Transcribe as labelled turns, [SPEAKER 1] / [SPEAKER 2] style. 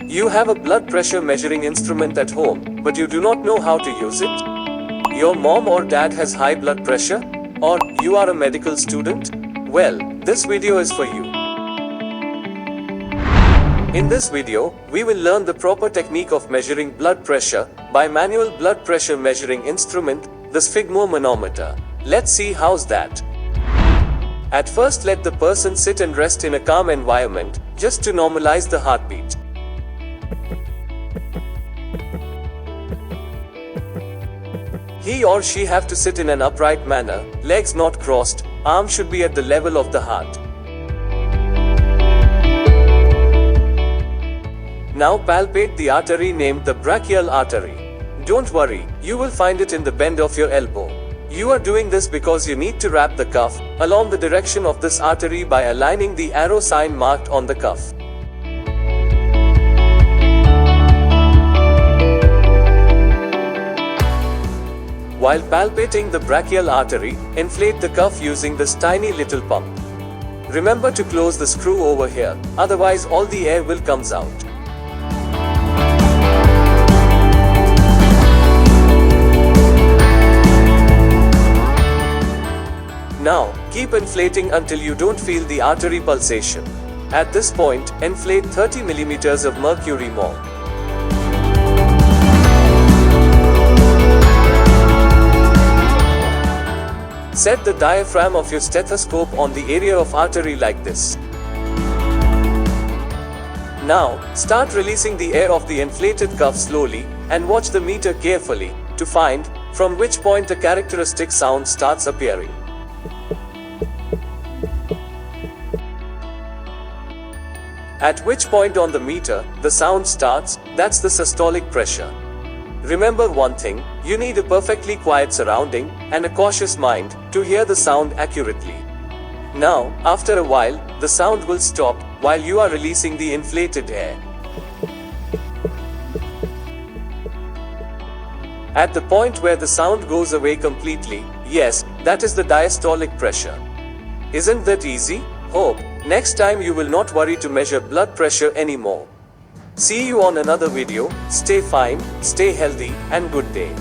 [SPEAKER 1] You have a blood pressure measuring instrument at home, but you do not know how to use it? Your mom or dad has high blood pressure? Or you are a medical student? Well, this video is for you. In this video, we will learn the proper technique of measuring blood pressure by manual blood pressure measuring instrument, the sphygmomanometer. Let's see how's that. At first, let the person sit and rest in a calm environment, just to normalize the heartbeat. He or she have to sit in an upright manner, legs not crossed, arms should be at the level of the heart. Now palpate the artery named the brachial artery. Don't worry, you will find it in the bend of your elbow. You are doing this because you need to wrap the cuff along the direction of this artery by aligning the arrow sign marked on the cuff. While palpating the brachial artery, inflate the cuff using this tiny little pump. Remember to close the screw over here, otherwise all the air will comes out. Now, keep inflating until you don't feel the artery pulsation. At this point, inflate 30 mm of mercury more. Set the diaphragm of your stethoscope on the area of artery like this. Now, start releasing the air of the inflated cuff slowly, and watch the meter carefully, to find from which point a characteristic sound starts appearing. At which point on the meter, the sound starts, that's the systolic pressure. Remember one thing, you need a perfectly quiet surrounding, and a cautious mind, to hear the sound accurately. Now, after a while, the sound will stop, while you are releasing the inflated air. At the point where the sound goes away completely, yes, that is the diastolic pressure. Isn't that easy? Hope, next time you will not worry to measure blood pressure anymore. See you on another video. Stay fine, stay healthy, and good day.